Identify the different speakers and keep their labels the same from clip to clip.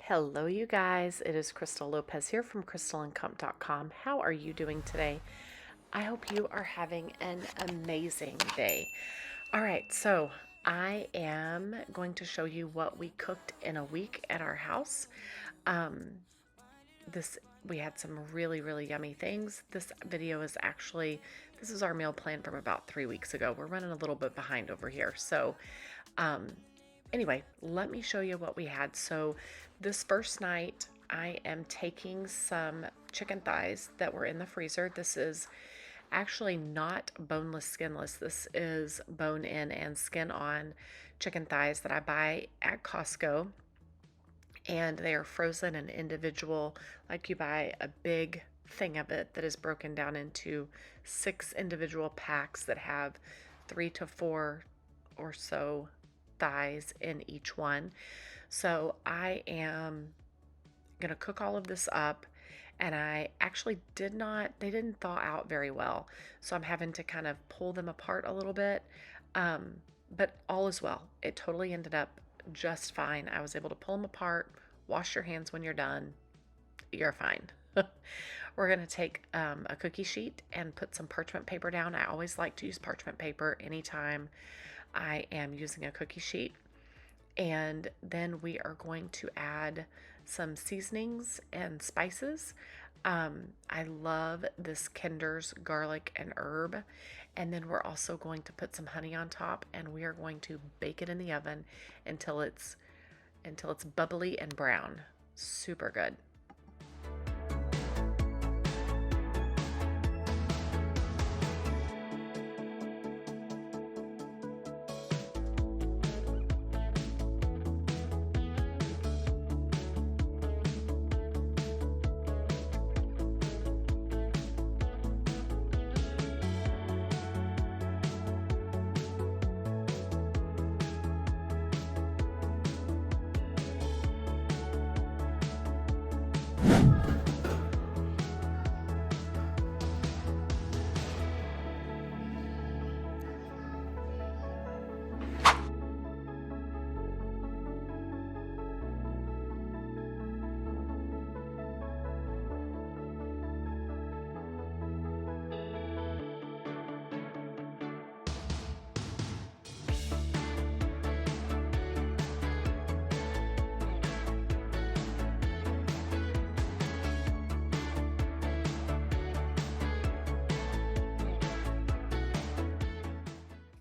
Speaker 1: Hello, you guys. It is Crystal Lopez here from crystalandcomp.com. How are you doing today? I hope you are having an amazing day. All right, so I am going to show you what we cooked in a week at our house. Um, this we had some really yummy things. This is our meal plan from about 3 weeks ago. We're running a little bit behind over here, so um, anyway, let me show you what we had. So this first night, I am taking some chicken thighs that were in the freezer. This is actually not boneless, skinless. This is bone in and skin on chicken thighs that I buy at Costco. And they are frozen and individual, like you buy a big thing of it that is broken down into 6 individual packs that have 3 to 4 or so thighs in each one. So I am gonna cook all of this up, and I actually they didn't thaw out very well. So I'm having to kind of pull them apart a little bit. But all is well. It totally ended up just fine. I was able to pull them apart, wash your hands when you're done. You're fine. We're going to take a cookie sheet and put some parchment paper down. I always like to use parchment paper anytime I am using a cookie sheet. And then we are going to add some seasonings and spices. I love this Kinder's garlic and herb. And then we're also going to put some honey on top, and we are going to bake it in the oven until it's bubbly and brown. Super good.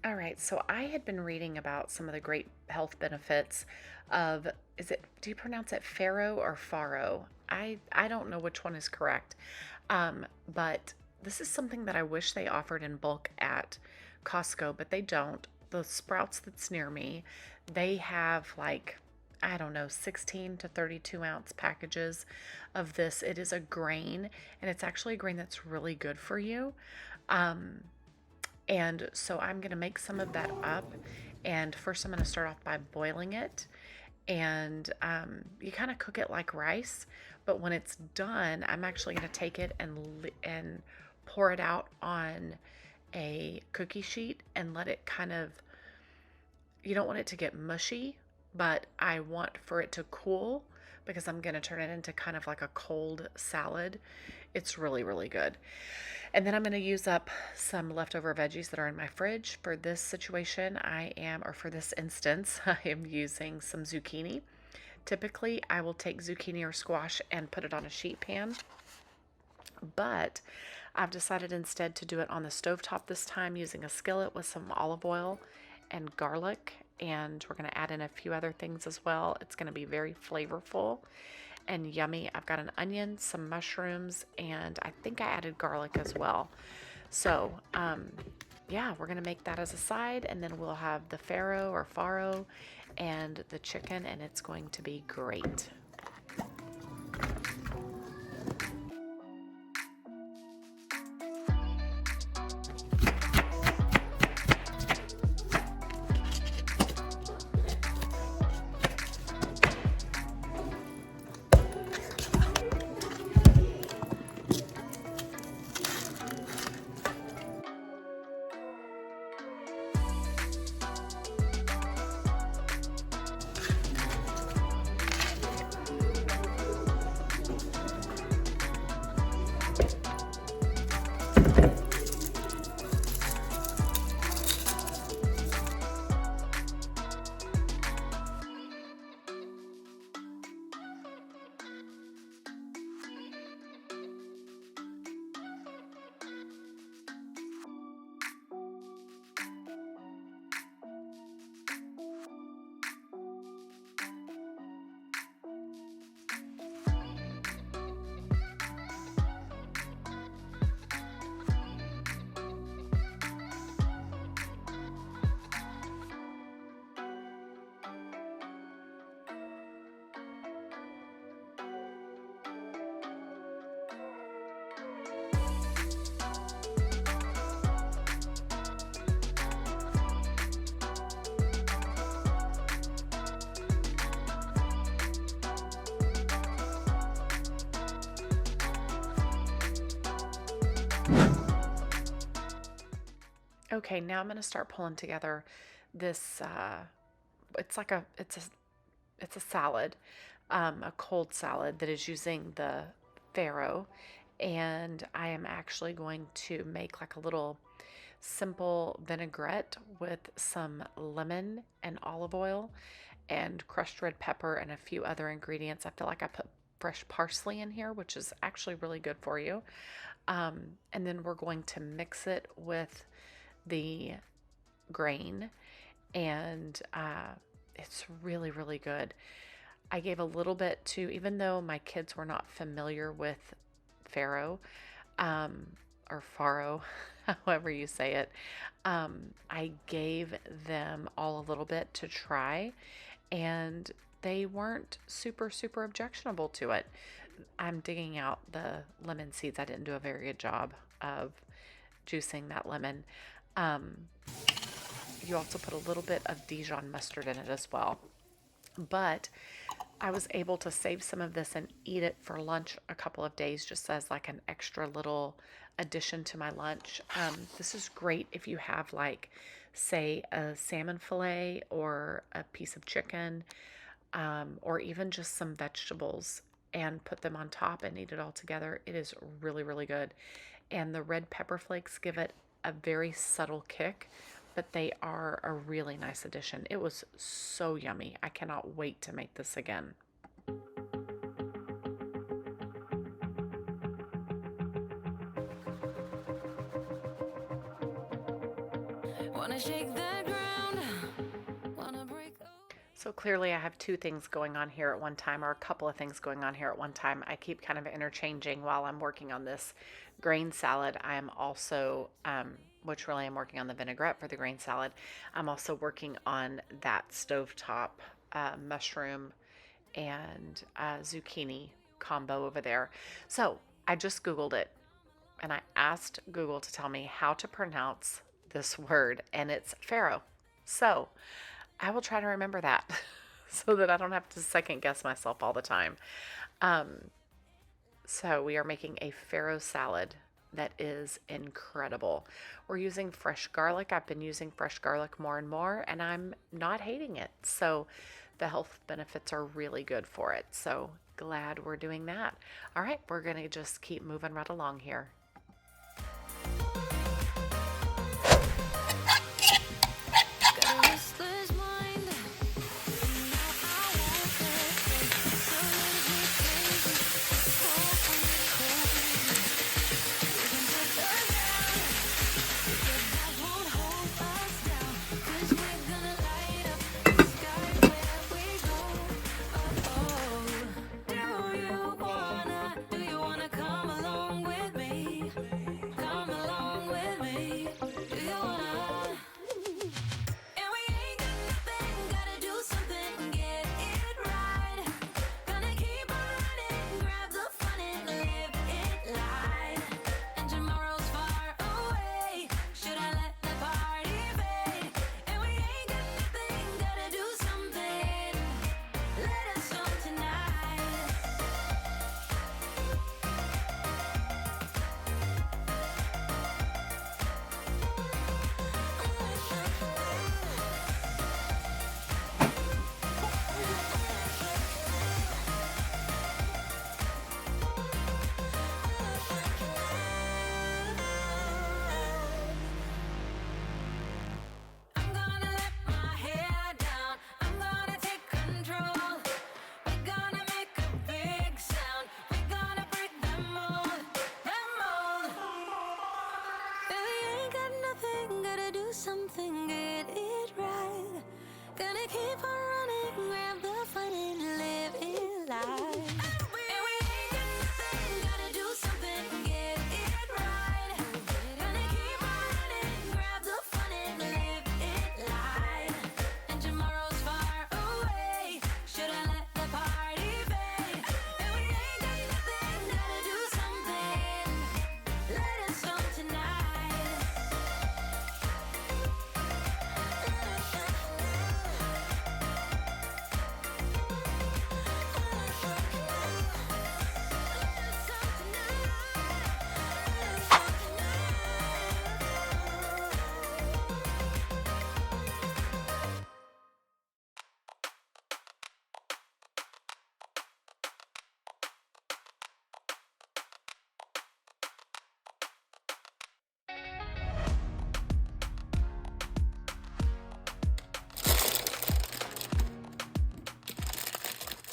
Speaker 1: All right, so I had been reading about some of the great health benefits of, do you pronounce it farro or farro? I don't know which one is correct. But this is something that I wish they offered in bulk at Costco, but they don't. The Sprouts that's near me, they have like, I don't know, 16 to 32 ounce packages of this. It is a grain, and it's actually a grain that's really good for you. Um, and so I'm going to make some of that up. And first, I'm going to start off by boiling it. And you kind of cook it like rice. But when it's done, I'm actually going to take it and pour it out on a cookie sheet and let it kind of, you don't want it to get mushy, but I want for it to cool because I'm going to turn it into kind of like a cold salad. It's really good. And then I'm going to use up some leftover veggies that are in my fridge. For this situation, or for this instance, I am using some zucchini. Typically, I will take zucchini or squash and put it on a sheet pan, but I've decided instead to do it on the stovetop this time using a skillet with some olive oil and garlic, and we're going to add in a few other things as well. It's going to be very flavorful and yummy. I've got an onion, some mushrooms, and I think I added garlic as well. So, yeah, we're going to make that as a side, and then we'll have the farro and the chicken, and it's going to be great. Okay, now I'm going to start pulling together this. It's like it's a salad, a cold salad that is using the farro, and I am actually going to make like a little simple vinaigrette with some lemon and olive oil and crushed red pepper and a few other ingredients. I feel like I put fresh parsley in here, which is actually really good for you. And then we're going to mix it with the grain, and it's really, really good. I gave a little bit to, even though my kids were not familiar with farro, um, or farro, however you say it, I gave them all a little bit to try, and they weren't super, super objectionable to it. I'm digging out the lemon seeds. I didn't do a very good job of juicing that lemon. Um, you also put a little bit of Dijon mustard in it as well. But I was able to save some of this and eat it for lunch a couple of days just as like an extra little addition to my lunch. This is great if you have like, say, a salmon fillet or a piece of chicken, or even just some vegetables and put them on top and eat it all together. It is really, really good. And the red pepper flakes give it a very subtle kick, but they are a really nice addition. It was so yummy. I cannot wait to make this again. Wanna shake that ground, wanna break. So clearly I have two things going on here at one time, or a couple of things going on here at one time. I keep kind of interchanging while I'm working on this grain salad. I am also, which really I'm working on the vinaigrette for the grain salad. I'm also working on that stovetop mushroom and zucchini combo over there. So I just Googled it, and I asked Google to tell me how to pronounce this word, and it's farro. So I will try to remember that so that I don't have to second guess myself all the time. So we are making a farro salad that is incredible. We're using fresh garlic. I've been using fresh garlic more and more, and I'm not hating it. So the health benefits are really good for it. So glad we're doing that. All right, we're going to just keep moving right along here. Something, get it right. Gonna keep on running, grab the fun and live it life. And we ain't got nothing, gotta do something, get it right. Gonna keep on running, grab the fun and live it life. And tomorrow's far away, should I let the party fade? And we ain't got nothing, gotta do something, let us on tonight.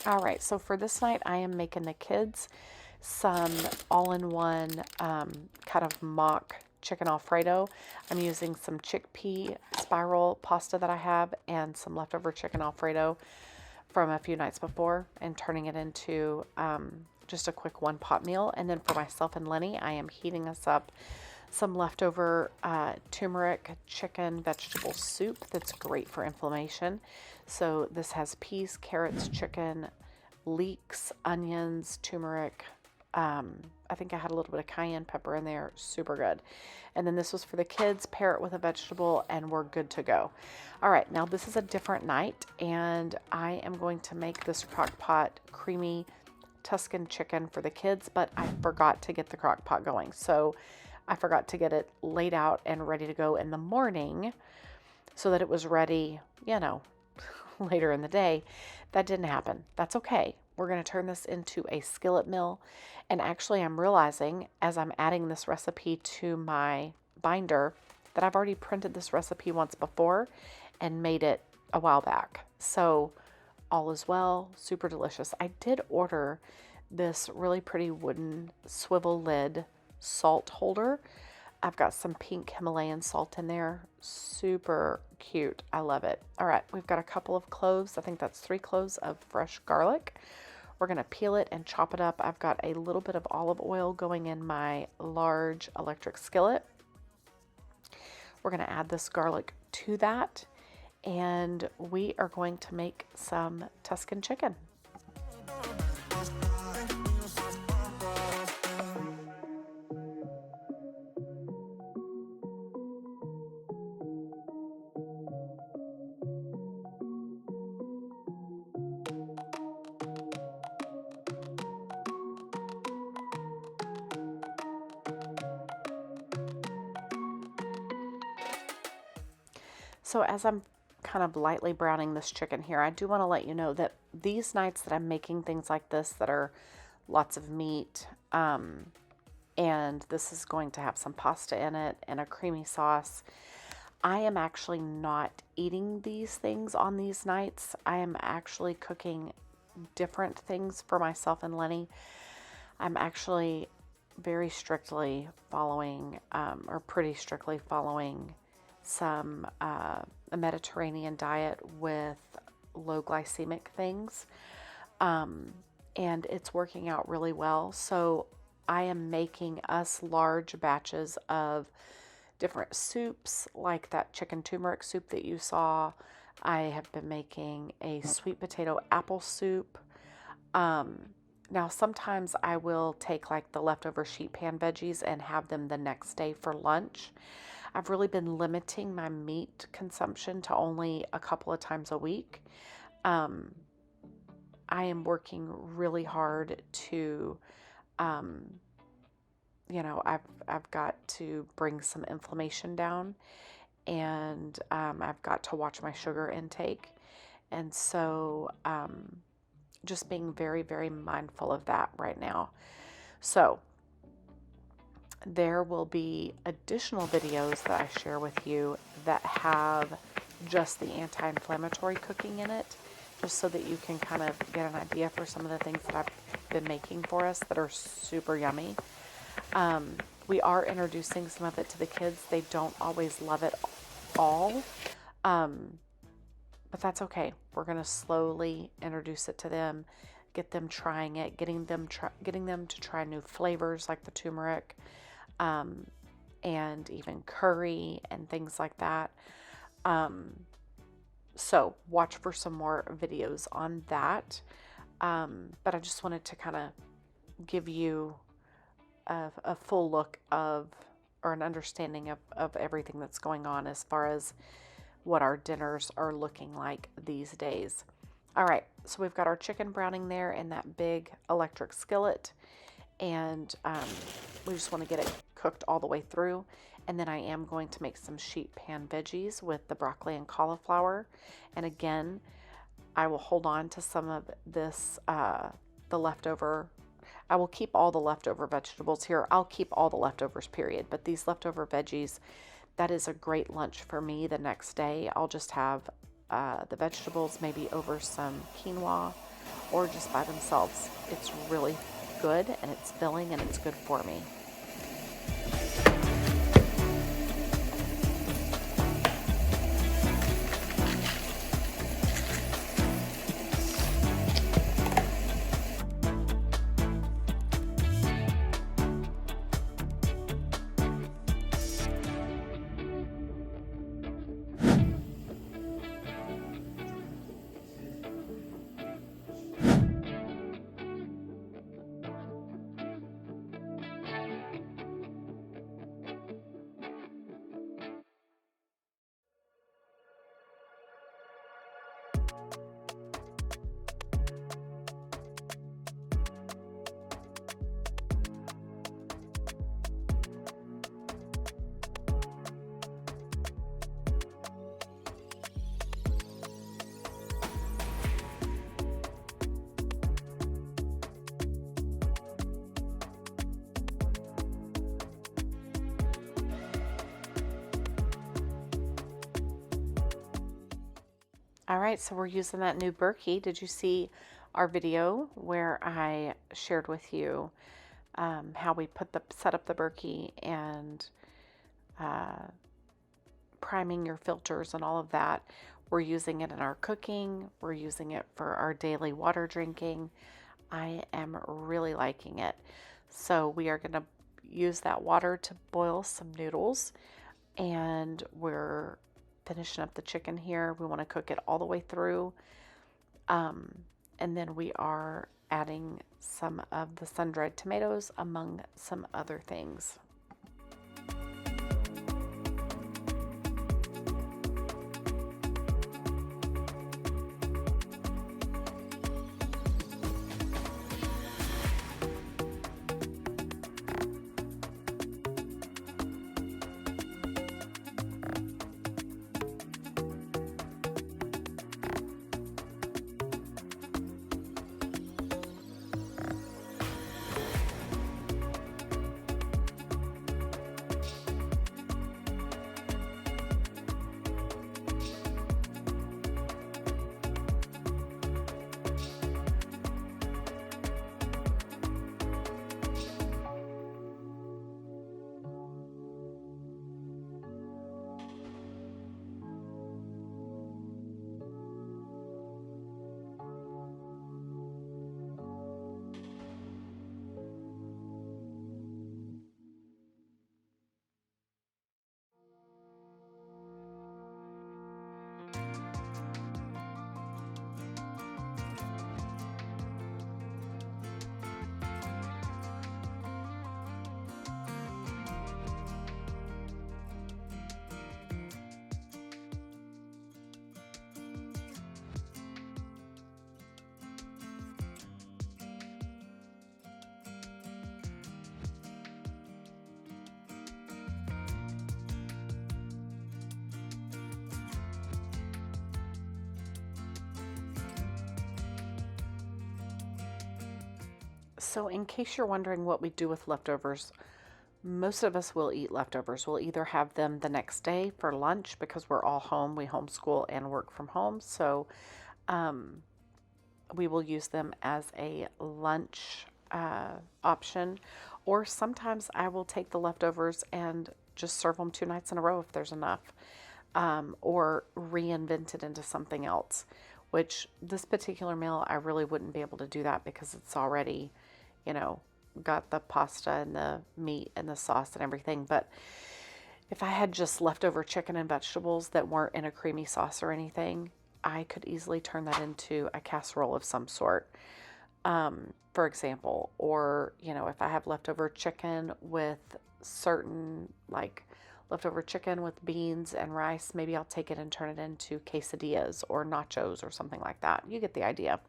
Speaker 1: All right, so for this night, I am making the kids some all-in-one kind of mock chicken Alfredo. I'm using some chickpea spiral pasta that I have and some leftover chicken Alfredo from a few nights before and turning it into just a quick one-pot meal. And then for myself and Lenny, I am heating us up some leftover turmeric chicken vegetable soup that's great for inflammation. So this has peas, carrots, chicken, leeks, onions, turmeric. I think I had a little bit of cayenne pepper in there. Super good. And then this was for the kids. Pair it with a vegetable and we're good to go. All right, now this is a different night and I am going to make this crock pot creamy Tuscan chicken for the kids, but I forgot to get the crock pot going. So I forgot to get it laid out and ready to go in the morning so that it was ready, later in the day. That didn't happen. That's okay. We're going to turn this into a skillet meal. And actually, I'm realizing as I'm adding this recipe to my binder that I've already printed this recipe once before and made it a while back. So all is well, super delicious. I did order this really pretty wooden swivel lid salt holder. I've got some pink Himalayan salt in there. Super cute. I love it. All right, we've got a couple of cloves. I think that's 3 cloves of fresh garlic. We're going to peel it and chop it up. I've got a little bit of olive oil going in my large electric skillet. We're going to add this garlic to that, and we are going to make some Tuscan chicken. So as I'm kind of lightly browning this chicken here, I do want to let you know that these nights that I'm making things like this that are lots of meat, and this is going to have some pasta in it and a creamy sauce, I am actually not eating these things on these nights. I am actually cooking different things for myself and Lenny. I'm actually very strictly following, or pretty strictly following a Mediterranean diet with low glycemic things, and it's working out really well. So I am making us large batches of different soups, like that chicken turmeric soup that you saw. I have been making a sweet potato apple soup. Now sometimes I will take like the leftover sheet pan veggies and have them the next day for lunch. I've really been limiting my meat consumption to only a couple of times a week. I am working really hard to, I've got to bring some inflammation down, and I've got to watch my sugar intake. And so just being very, very mindful of that right now. So there will be additional videos that I share with you that have just the anti-inflammatory cooking in it, just so that you can kind of get an idea for some of the things that I've been making for us that are super yummy. We are introducing some of it to the kids. They don't always love it all, but that's okay. We're going to slowly introduce it to them, get them trying it, getting them to try new flavors like the turmeric, and even curry and things like that. So watch for some more videos on that. But I just wanted to kind of give you a full look of, or an understanding of everything that's going on as far as what our dinners are looking like these days. All right, so we've got our chicken browning there in that big electric skillet, and we just want to get it cooked all the way through. And then I am going to make some sheet pan veggies with the broccoli and cauliflower. And again, I will hold on to some of this, the leftover. I will keep all the leftover vegetables here. I'll keep all the leftovers, period. But these leftover veggies, that is a great lunch for me the next day. I'll just have the vegetables, maybe over some quinoa or just by themselves. It's really good and it's filling and it's good for me. All right, so we're using that new Berkey. Did you see our video where I shared with you how we set up the Berkey and priming your filters and all of that? We're using it in our cooking. We're using it for our daily water drinking. I am really liking it. So we are going to use that water to boil some noodles, and we're finishing up the chicken here. We want to cook it all the way through. And then we are adding some of the sun-dried tomatoes among some other things. So in case you're wondering what we do with leftovers, most of us will eat leftovers. We'll either have them the next day for lunch because we're all home. We homeschool and work from home. So we will use them as a lunch option. Or sometimes I will take the leftovers and just serve them 2 nights in a row if there's enough. Or reinvent it into something else. Which this particular meal, I really wouldn't be able to do that because it's already, got the pasta and the meat and the sauce and everything. But if I had just leftover chicken and vegetables that weren't in a creamy sauce or anything, I could easily turn that into a casserole of some sort, for example. Or, if I have leftover chicken with leftover chicken with beans and rice, maybe I'll take it and turn it into quesadillas or nachos or something like that. You get the idea.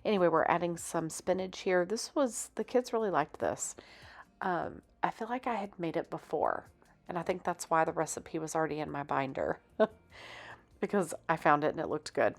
Speaker 1: Anyway, we're adding some spinach here. The kids really liked this. I feel like I had made it before, and I think that's why the recipe was already in my binder because I found it and it looked good.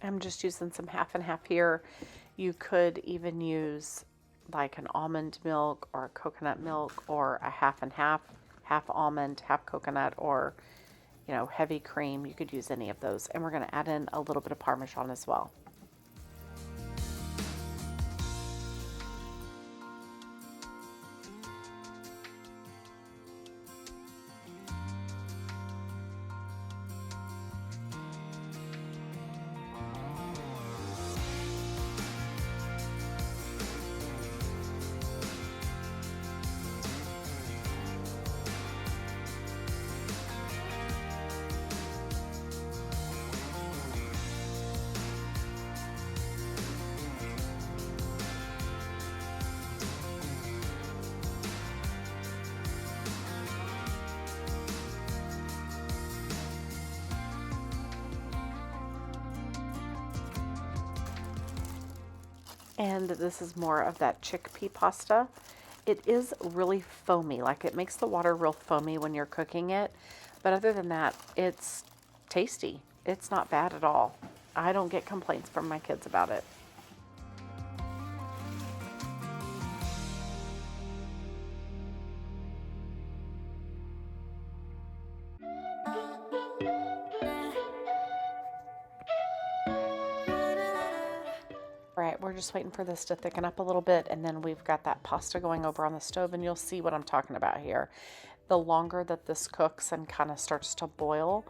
Speaker 1: I'm just using some half and half here. You could even use like an almond milk or a coconut milk or a half and half, half almond, half coconut, or heavy cream. You could use any of those. And we're going to add in a little bit of Parmesan as well. And this is more of that chickpea pasta. It is really foamy, like it makes the water real foamy when you're cooking it. But other than that, it's tasty. It's not bad at all. I don't get complaints from my kids about it. All right, we're just waiting for this to thicken up a little bit, and then we've got that pasta going over on the stove, and you'll see what I'm talking about here. The longer that this cooks and kind of starts to boil,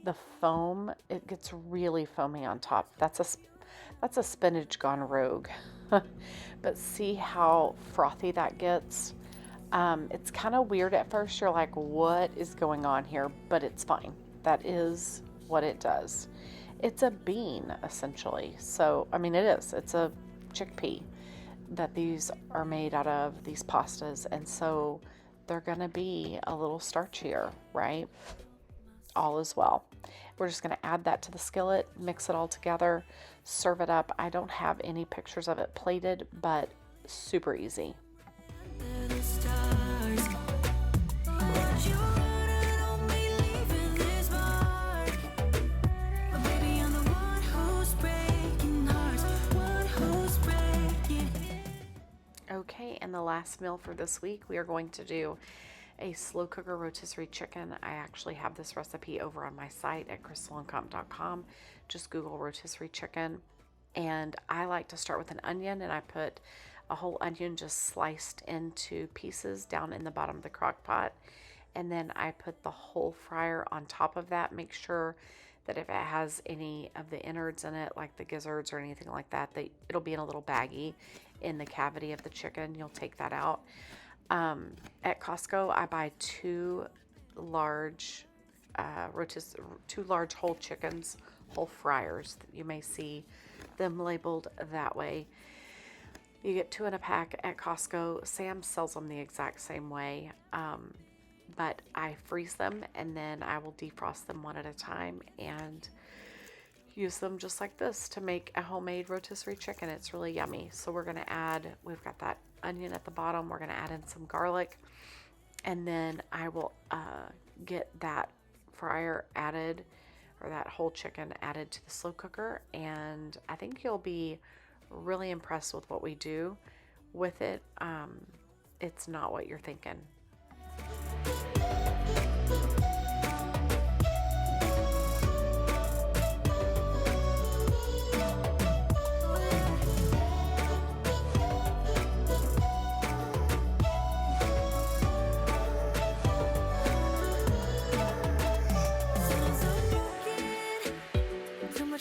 Speaker 1: the foam, it gets really foamy on top. That's a spinach gone rogue. But see how frothy that gets? It's kind of weird at first. You're like, what is going on here? But it's fine. That is what it does. It's a bean, essentially. So, I mean, it is. It's a chickpea that these are made out of, these pastas. And so they're going to be a little starchier, right? All is well. We're just going to add that to the skillet, mix it all together, serve it up. I don't have any pictures of it plated, but super easy. Okay, and the last meal for this week, we are going to do a slow cooker rotisserie chicken. I actually have this recipe over on my site at crystalandcomp.com. Just Google rotisserie chicken. And I like to start with an onion, and I put a whole onion just sliced into pieces down in the bottom of the crock pot. And then I put the whole fryer on top of that. Make sure that if it has any of the innards in it, like the gizzards or anything like that, it'll be in a little baggie in the cavity of the chicken. You'll take that out. At Costco, I buy two large whole chickens, whole fryers. You may see them labeled that way. You get 2 in a pack at Costco. Sam sells them the exact same way. But I freeze them, and then I will defrost them one at a time and use them just like this to make a homemade rotisserie chicken. It's really yummy. So we're going to we've got that onion at the bottom. We're going to add in some garlic, and then I will get that fryer added, or that whole chicken added to the slow cooker. And I think you'll be really impressed with what we do with it. It's not what you're thinking.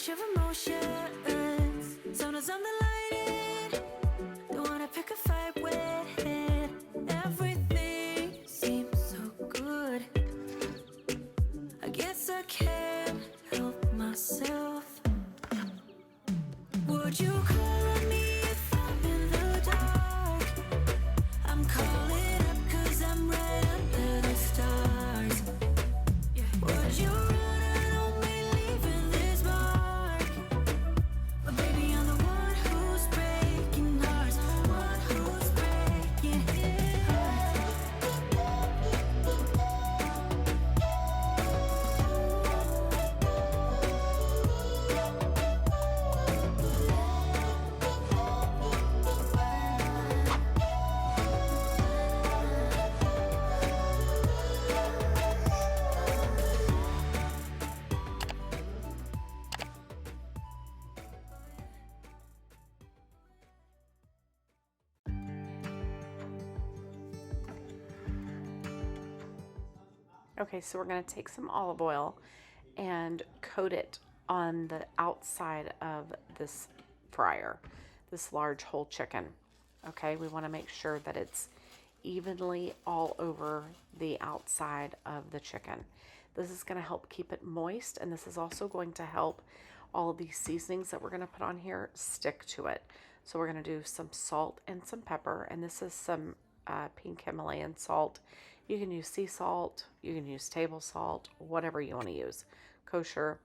Speaker 2: Of emotions, sometimes I'm delighted, don't wanna pick a fight with, everything seems so good, I guess I can't help myself, would you call on me if I'm in the dark, I'm calling up cause I'm right under the stars, would you run on me leaving this mark? But baby, I'm the one who
Speaker 1: Okay, so we're going to take some olive oil and coat it on the outside of this fryer, this large whole chicken. Okay, we want to make sure that it's evenly all over the outside of the chicken. This is going to help keep it moist, and this is also going to help all of these seasonings that we're going to put on here stick to it. So we're going to do some salt and some pepper, and this is some pink Himalayan salt. You can use sea salt, you can use table salt, whatever you want to use, kosher.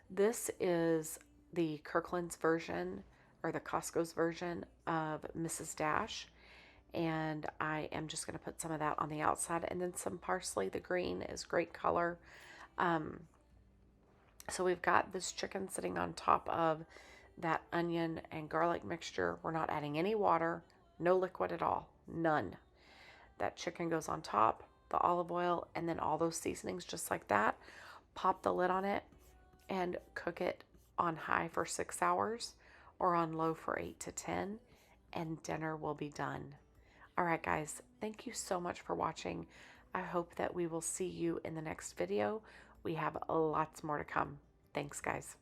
Speaker 1: This is the Kirkland's version or the Costco's version of Mrs. Dash. And I am just going to put some of that on the outside, and then some parsley. The green is great color. So we've got this chicken sitting on top of that onion and garlic mixture. We're not adding any water, no liquid at all, none. That chicken goes on top, the olive oil, and then all those seasonings just like that. Pop the lid on it and cook it on high for 6 hours or on low for 8 to 10, and dinner will be done. All right, guys, thank you so much for watching. I hope that we will see you in the next video. We have lots more to come. Thanks, guys.